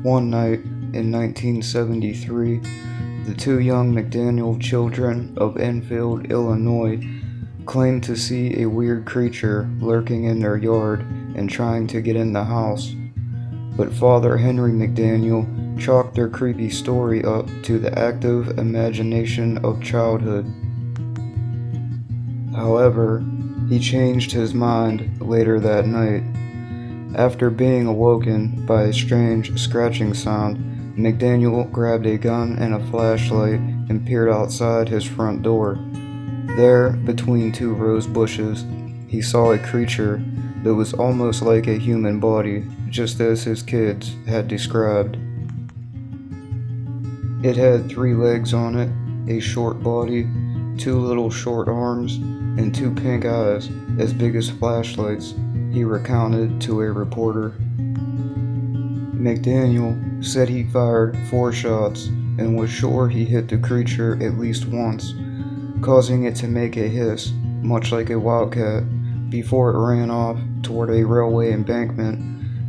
One night in 1973, the two young McDaniel children of Enfield, Illinois, claimed to see a weird creature lurking in their yard and trying to get in the house. But Father Henry McDaniel chalked their creepy story up to the active imagination of childhood. However, he changed his mind later that night. After being awoken by a strange scratching sound, McDaniel grabbed a gun and a flashlight and peered outside his front door. There, between two rose bushes, he saw a creature that was almost like a human body, just as his kids had described. It had 3 legs on it, a short body, 2 little short arms, and 2 pink eyes as big as flashlights, he recounted to a reporter. McDaniel said he fired 4 shots and was sure he hit the creature at least once, causing it to make a hiss, much like a wildcat, before it ran off toward a railway embankment.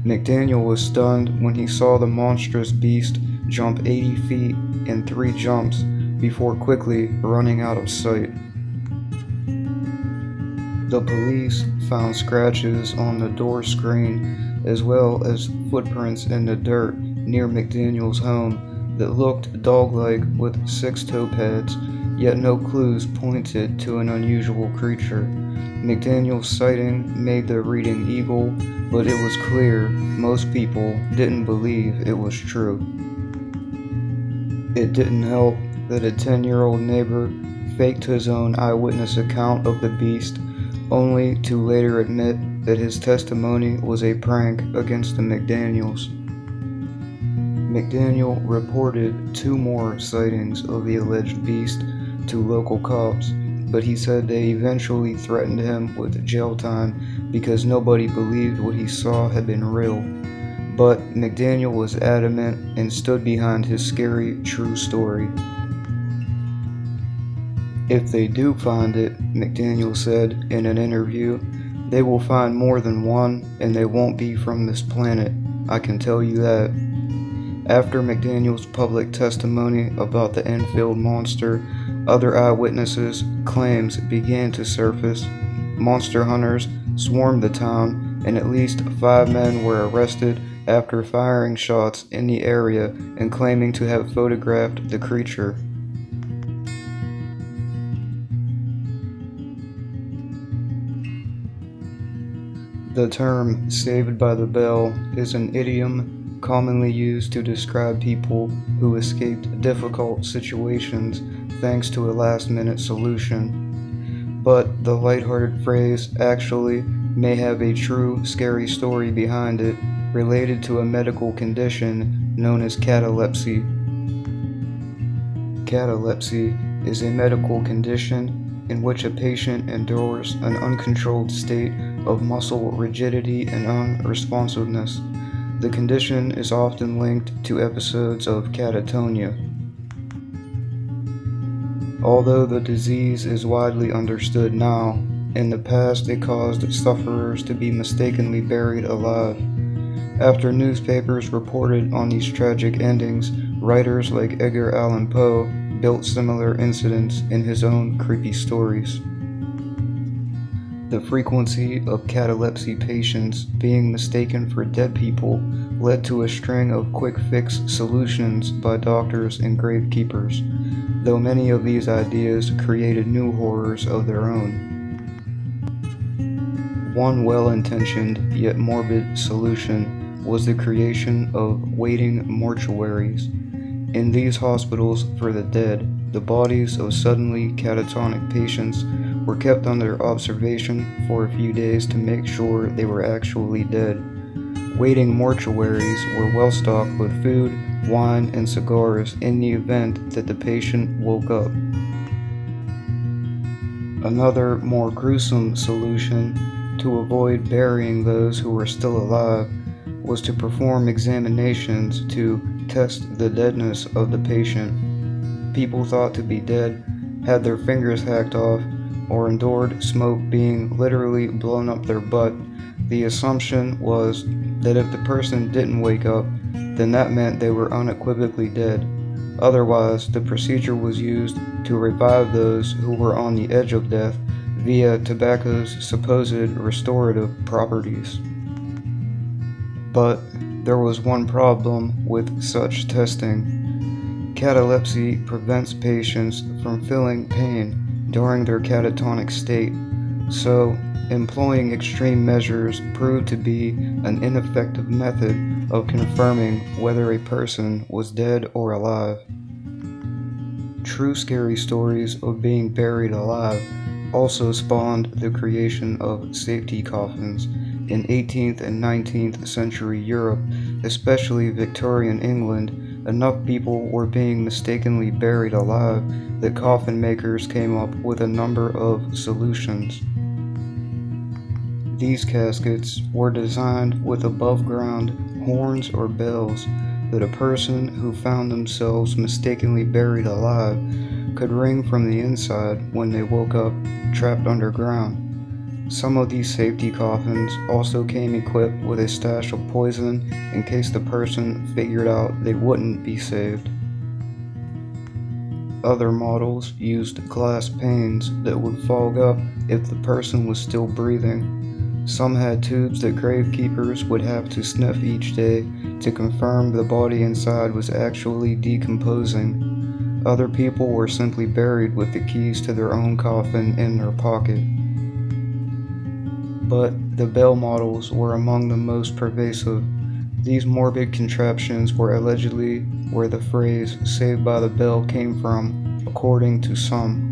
McDaniel was stunned when he saw the monstrous beast jump 80 feet in 3 jumps before quickly running out of sight. The police found scratches on the door screen as well as footprints in the dirt near McDaniel's home that looked dog-like with 6 toe pads, yet no clues pointed to an unusual creature. McDaniel's sighting made the reading eagle, but it was clear most people didn't believe it was true. It didn't help that a 10-year-old neighbor faked his own eyewitness account of the beast, only to later admit that his testimony was a prank against the McDaniels. McDaniel reported 2 more sightings of the alleged beast to local cops, but he said they eventually threatened him with jail time because nobody believed what he saw had been real. But McDaniel was adamant and stood behind his scary, true story. If they do find it, McDaniel said in an interview, they will find more than one and they won't be from this planet, I can tell you that. After McDaniel's public testimony about the Enfield monster, other eyewitnesses' claims began to surface. Monster hunters swarmed the town, and at least 5 men were arrested after firing shots in the area and claiming to have photographed the creature. The term "saved by the bell" is an idiom commonly used to describe people who escaped difficult situations thanks to a last-minute solution. But the lighthearted phrase actually may have a true scary story behind it, related to a medical condition known as catalepsy. Catalepsy is a medical condition in which a patient endures an uncontrolled state of muscle rigidity and unresponsiveness. The condition is often linked to episodes of catatonia. Although the disease is widely understood now, in the past it caused sufferers to be mistakenly buried alive. After newspapers reported on these tragic endings, writers like Edgar Allan Poe built similar incidents in his own creepy stories. The frequency of catalepsy patients being mistaken for dead people led to a string of quick-fix solutions by doctors and gravekeepers, though many of these ideas created new horrors of their own. One well-intentioned yet morbid solution was the creation of waiting mortuaries. In these hospitals for the dead, the bodies of suddenly catatonic patients were kept under observation for a few days to make sure they were actually dead. Waiting mortuaries were well stocked with food, wine, and cigars in the event that the patient woke up. Another more gruesome solution to avoid burying those who were still alive was to perform examinations to test the deadness of the patient. People thought to be dead had their fingers hacked off or endured smoke being literally blown up their butt. The assumption was that if the person didn't wake up, then that meant they were unequivocally dead. Otherwise, the procedure was used to revive those who were on the edge of death via tobacco's supposed restorative properties. But there was one problem with such testing. Catalepsy prevents patients from feeling pain during their catatonic state, so employing extreme measures proved to be an ineffective method of confirming whether a person was dead or alive. True scary stories of being buried alive also spawned the creation of safety coffins. In 18th and 19th century Europe, especially Victorian England, enough people were being mistakenly buried alive that coffin makers came up with a number of solutions. These caskets were designed with above-ground horns or bells that a person who found themselves mistakenly buried alive could ring from the inside when they woke up trapped underground. Some of these safety coffins also came equipped with a stash of poison in case the person figured out they wouldn't be saved. Other models used glass panes that would fog up if the person was still breathing. Some had tubes that gravekeepers would have to sniff each day to confirm the body inside was actually decomposing. Other people were simply buried with the keys to their own coffin in their pocket. But the bell models were among the most pervasive. These morbid contraptions were allegedly where the phrase "saved by the bell" came from, according to some.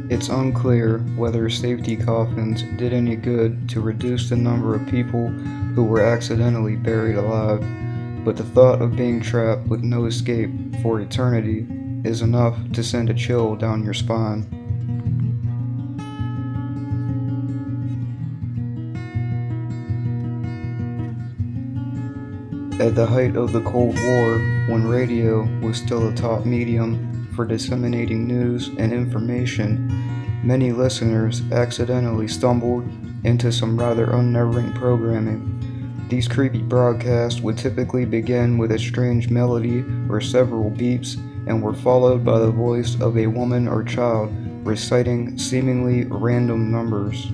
It's unclear whether safety coffins did any good to reduce the number of people who were accidentally buried alive, but the thought of being trapped with no escape for eternity is enough to send a chill down your spine. At the height of the Cold War, when radio was still a top medium for disseminating news and information, many listeners accidentally stumbled into some rather unnerving programming. These creepy broadcasts would typically begin with a strange melody or several beeps and were followed by the voice of a woman or child reciting seemingly random numbers.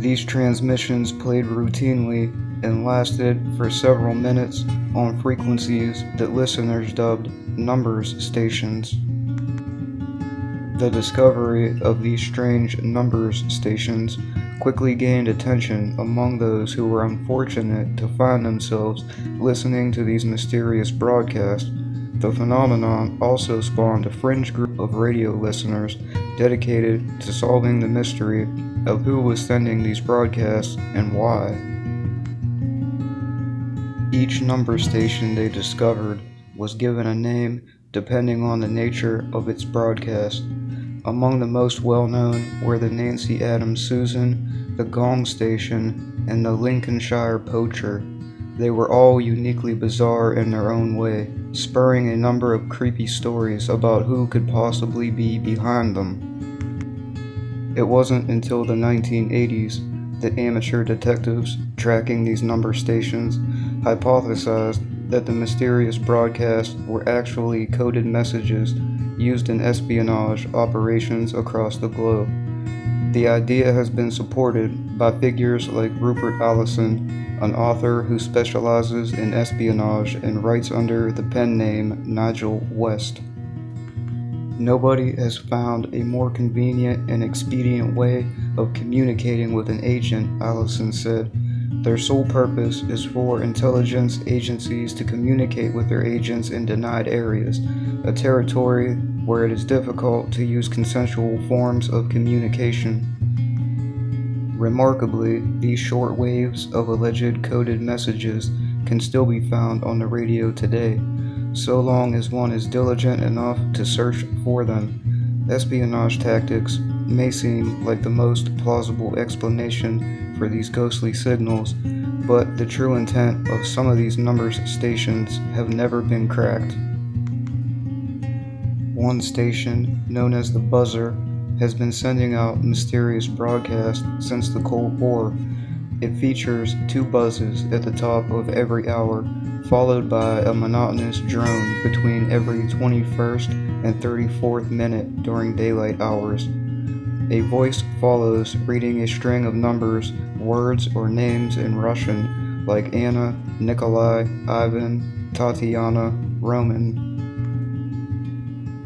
These transmissions played routinely and lasted for several minutes on frequencies that listeners dubbed numbers stations. The discovery of these strange numbers stations quickly gained attention among those who were unfortunate to find themselves listening to these mysterious broadcasts. The phenomenon also spawned a fringe group of radio listeners dedicated to solving the mystery of who was sending these broadcasts and why. Each number station they discovered was given a name depending on the nature of its broadcast. Among the most well-known were the Nancy Adams Susan, the Gong Station, and the Lincolnshire Poacher. They were all uniquely bizarre in their own way, spurring a number of creepy stories about who could possibly be behind them. It wasn't until the 1980s that amateur detectives tracking these number stations hypothesized that the mysterious broadcasts were actually coded messages used in espionage operations across the globe. The idea has been supported by figures like Rupert Allison, an author who specializes in espionage and writes under the pen name Nigel West. Nobody has found a more convenient and expedient way of communicating with an agent, Allison said. Their sole purpose is for intelligence agencies to communicate with their agents in denied areas, a territory where it is difficult to use consensual forms of communication. Remarkably, these short waves of alleged coded messages can still be found on the radio today, so long as one is diligent enough to search for them. Espionage tactics may seem like the most plausible explanation for these ghostly signals, but the true intent of some of these numbers stations have never been cracked. One station, known as the Buzzer, has been sending out mysterious broadcasts since the Cold War. It features two buzzes at the top of every hour, followed by a monotonous drone between every 21st and 34th minute during daylight hours. A voice follows, reading a string of numbers, words, or names in Russian, like Anna, Nikolai, Ivan, Tatiana, Roman.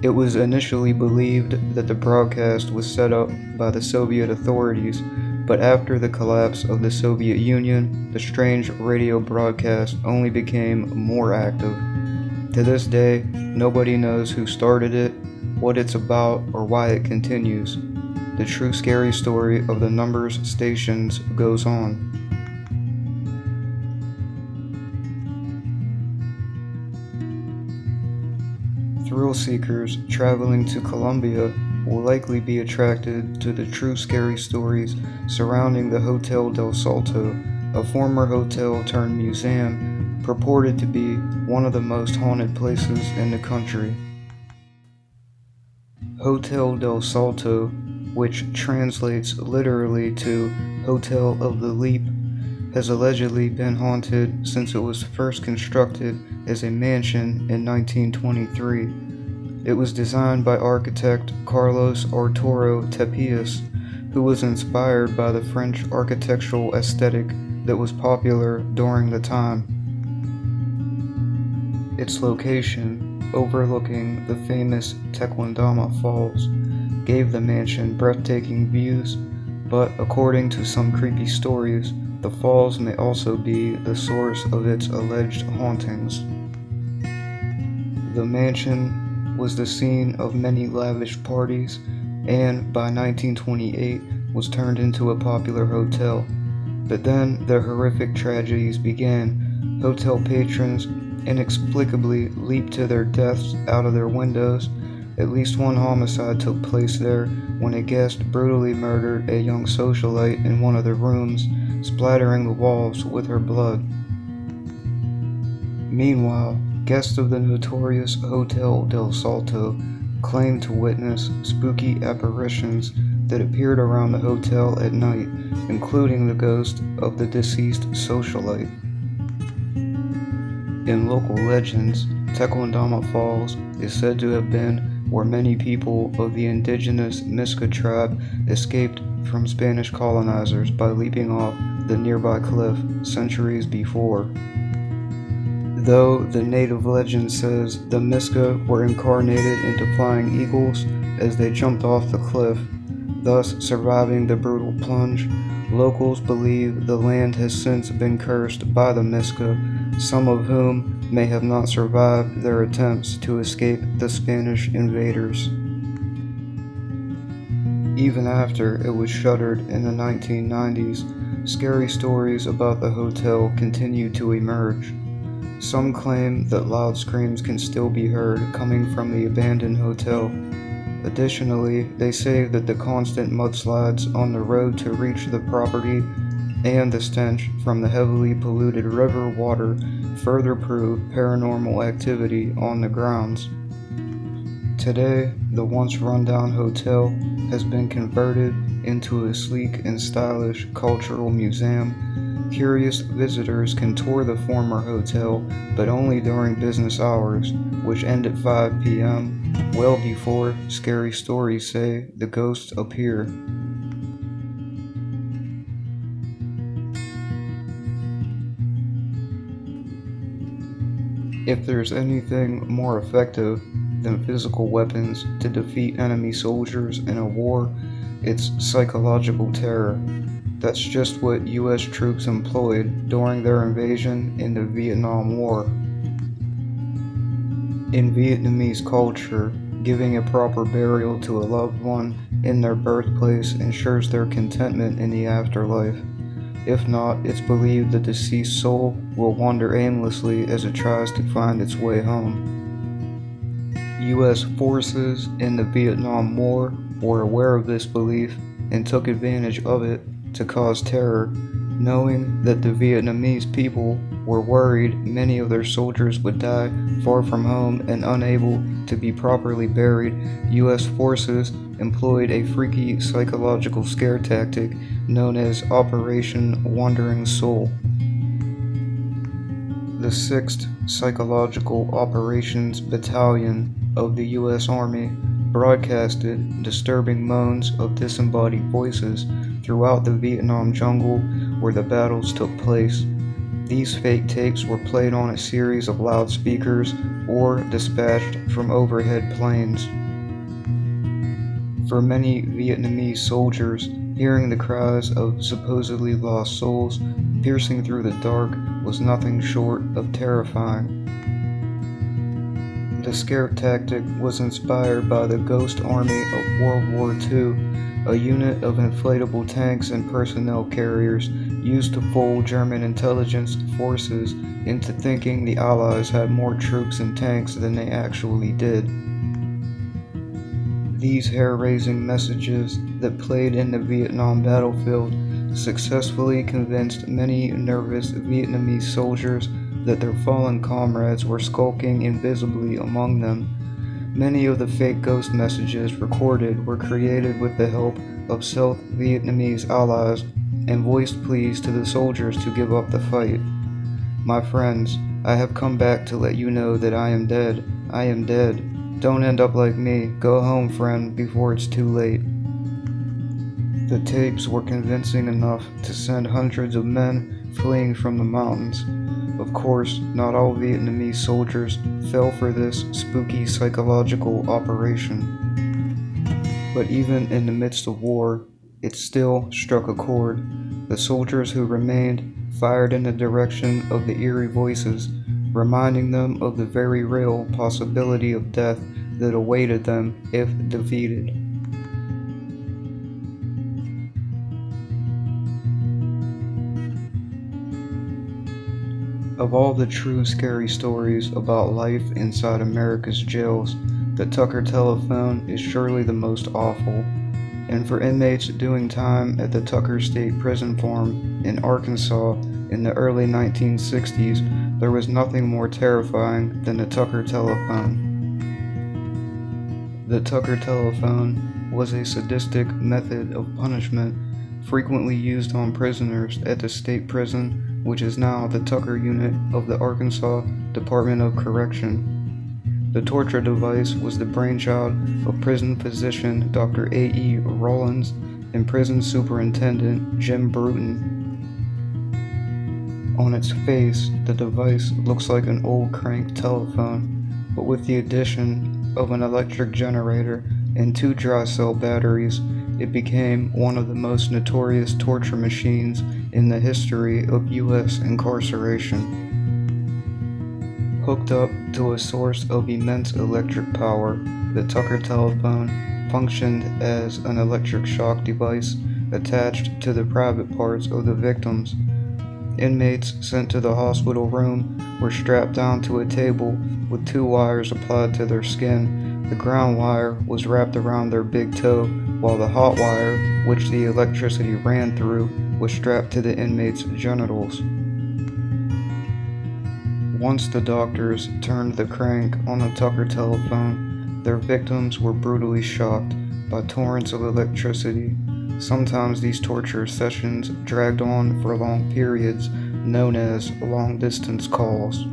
It was initially believed that the broadcast was set up by the Soviet authorities, but after the collapse of the Soviet Union, the strange radio broadcast only became more active. To this day, nobody knows who started it, what it's about, or why it continues. The true scary story of the numbers stations goes on. Thrill seekers traveling to Colombia will likely be attracted to the true scary stories surrounding the Hotel del Salto, a former hotel turned museum purported to be one of the most haunted places in the country. Hotel del Salto, which translates literally to Hotel of the Leap, has allegedly been haunted since it was first constructed as a mansion in 1923. It was designed by architect Carlos Arturo Tapias, who was inspired by the French architectural aesthetic that was popular during the time. Its location, overlooking the famous Tequendama Falls, gave the mansion breathtaking views, but according to some creepy stories, the falls may also be the source of its alleged hauntings. The mansion was the scene of many lavish parties and by 1928 was turned into a popular hotel. But then the horrific tragedies began. Hotel patrons inexplicably leaped to their deaths out of their windows. At least one homicide took place there when a guest brutally murdered a young socialite in one of the rooms, splattering the walls with her blood. Meanwhile, guests of the notorious Hotel del Salto claimed to witness spooky apparitions that appeared around the hotel at night, including the ghost of the deceased socialite. In local legends, Tequendama Falls is said to have been where many people of the indigenous Miska tribe escaped from Spanish colonizers by leaping off the nearby cliff centuries before. Though the native legend says the Miska were incarnated into flying eagles as they jumped off the cliff, thus surviving the brutal plunge, locals believe the land has since been cursed by the Miska, some of whom may have not survived their attempts to escape the Spanish invaders. Even after it was shuttered in the 1990s, scary stories about the hotel continue to emerge. Some claim that loud screams can still be heard coming from the abandoned hotel. Additionally, they say that the constant mudslides on the road to reach the property and the stench from the heavily polluted river water further prove paranormal activity on the grounds. Today, the once rundown hotel has been converted into a sleek and stylish cultural museum. Curious visitors can tour the former hotel, but only during business hours, which end at 5 p.m., well before scary stories say the ghosts appear. If there's anything more effective than physical weapons to defeat enemy soldiers in a war, it's psychological terror. That's just what U.S. troops employed during their invasion in the Vietnam War. In Vietnamese culture, giving a proper burial to a loved one in their birthplace ensures their contentment in the afterlife. If not, it's believed the deceased soul will wander aimlessly as it tries to find its way home. U.S. forces in the Vietnam War were aware of this belief and took advantage of it to cause terror. Knowing that the Vietnamese people were worried many of their soldiers would die far from home and unable to be properly buried, U.S. forces employed a freaky psychological scare tactic known as Operation Wandering Soul. The 6th Psychological Operations Battalion of the U.S. Army broadcasted disturbing moans of disembodied voices throughout the Vietnam jungle where the battles took place. These fake tapes were played on a series of loudspeakers or dispatched from overhead planes. For many Vietnamese soldiers, hearing the cries of supposedly lost souls piercing through the dark was nothing short of terrifying. The scare tactic was inspired by the Ghost Army of World War II, a unit of inflatable tanks and personnel carriers used to fool German intelligence forces into thinking the Allies had more troops and tanks than they actually did. These hair-raising messages that played in the Vietnam battlefield successfully convinced many nervous Vietnamese soldiers that their fallen comrades were skulking invisibly among them. Many of the fake ghost messages recorded were created with the help of South Vietnamese allies and voiced pleas to the soldiers to give up the fight. My friends, I have come back to let you know that I am dead. I am dead. Don't end up like me. Go home, friend, before it's too late. The tapes were convincing enough to send hundreds of men fleeing from the mountains. Of course, not all Vietnamese soldiers fell for this spooky psychological operation. But even in the midst of war, it still struck a chord. The soldiers who remained fired in the direction of the eerie voices, reminding them of the very real possibility of death that awaited them if defeated. Of all the true scary stories about life inside America's jails, the Tucker telephone is surely the most awful. And for inmates doing time at the Tucker State Prison Farm in Arkansas in the early 1960s, there was nothing more terrifying than the Tucker telephone. The Tucker telephone was a sadistic method of punishment frequently used on prisoners at the state prison, which is now the Tucker Unit of the Arkansas Department of Correction. The torture device was the brainchild of prison physician Dr. A.E. Rollins and prison superintendent Jim Bruton. On its face, the device looks like an old crank telephone, but with the addition of an electric generator and 2 dry cell batteries, it became one of the most notorious torture machines in the history of U.S. incarceration. Hooked up to a source of immense electric power, the Tucker telephone functioned as an electric shock device attached to the private parts of the victims. Inmates sent to the hospital room were strapped down to a table with 2 wires applied to their skin. The ground wire was wrapped around their big toe, while the hot wire, which the electricity ran through, was strapped to the inmates' genitals. Once the doctors turned the crank on the Tucker telephone, their victims were brutally shocked by torrents of electricity. Sometimes these torture sessions dragged on for long periods, known as long-distance calls.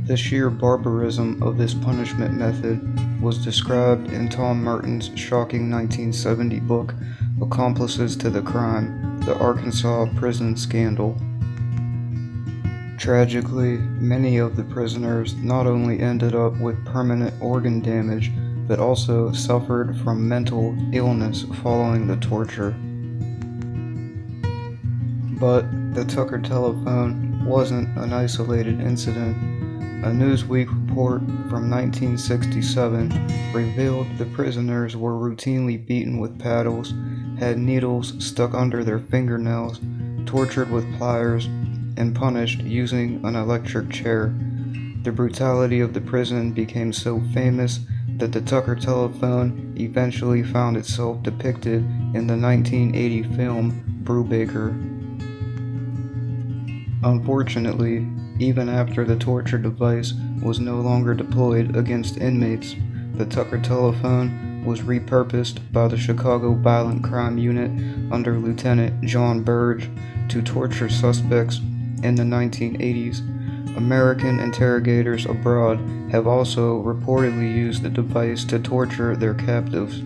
The sheer barbarism of this punishment method was described in Tom Merton's shocking 1970 book, Accomplices to the Crime: The Arkansas Prison Scandal. Tragically, many of the prisoners not only ended up with permanent organ damage, but also suffered from mental illness following the torture. But the Tucker telephone wasn't an isolated incident. A Newsweek report from 1967 revealed the prisoners were routinely beaten with paddles, had needles stuck under their fingernails, tortured with pliers, and punished using an electric chair. The brutality of the prison became so famous that the Tucker telephone eventually found itself depicted in the 1980 film Brubaker. Unfortunately, even after the torture device was no longer deployed against inmates, the Tucker telephone was repurposed by the Chicago Violent Crime Unit under Lieutenant John Burge to torture suspects in the 1980s. American interrogators abroad have also reportedly used the device to torture their captives.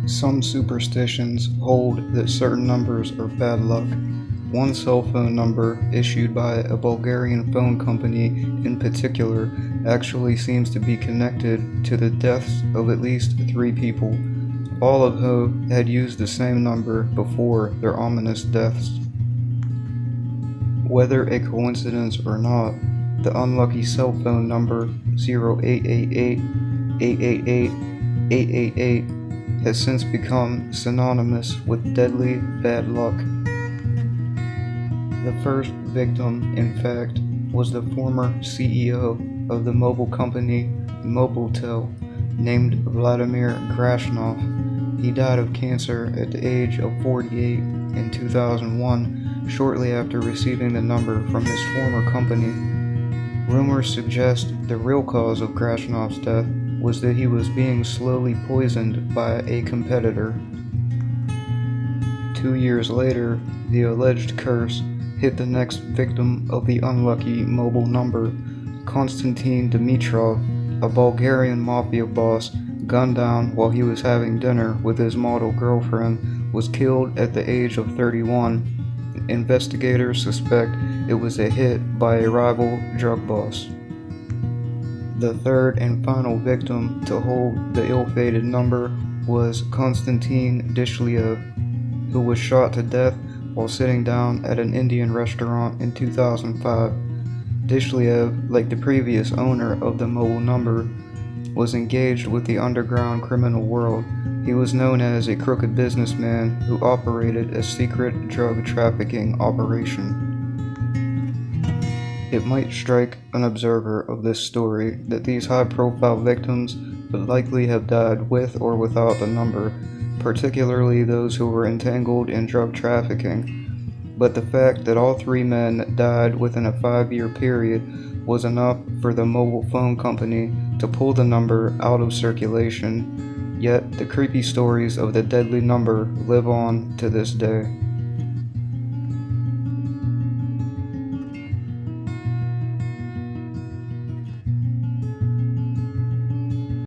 Some superstitions hold that certain numbers are bad luck. One cell phone number, issued by a Bulgarian phone company in particular, actually seems to be connected to the deaths of at least 3 people, all of whom had used the same number before their ominous deaths. Whether a coincidence or not, the unlucky cell phone number 0888-888-888 has since become synonymous with deadly bad luck. The first victim, in fact, was the former CEO of the mobile company Mobiltel, named Vladimir Grashnov. He died of cancer at the age of 48 in 2001, shortly after receiving the number from his former company. Rumors suggest the real cause of Grashnov's death was that he was being slowly poisoned by a competitor. 2 years later, the alleged curse hit the next victim of the unlucky mobile number. Konstantin Dimitrov, a Bulgarian mafia boss, gunned down while he was having dinner with his model girlfriend, was killed at the age of 31. Investigators suspect it was a hit by a rival drug boss. The third and final victim to hold the ill-fated number was Konstantin Dishlyev, who was shot to death while sitting down at an Indian restaurant in 2005. Dishlyev, like the previous owner of the mobile number, was engaged with the underground criminal world. He was known as a crooked businessman who operated a secret drug trafficking operation. It might strike an observer of this story that these high-profile victims would likely have died with or without the number, particularly those who were entangled in drug trafficking. But the fact that all 3 men died within a 5-year period was enough for the mobile phone company to pull the number out of circulation. Yet the creepy stories of the deadly number live on to this day.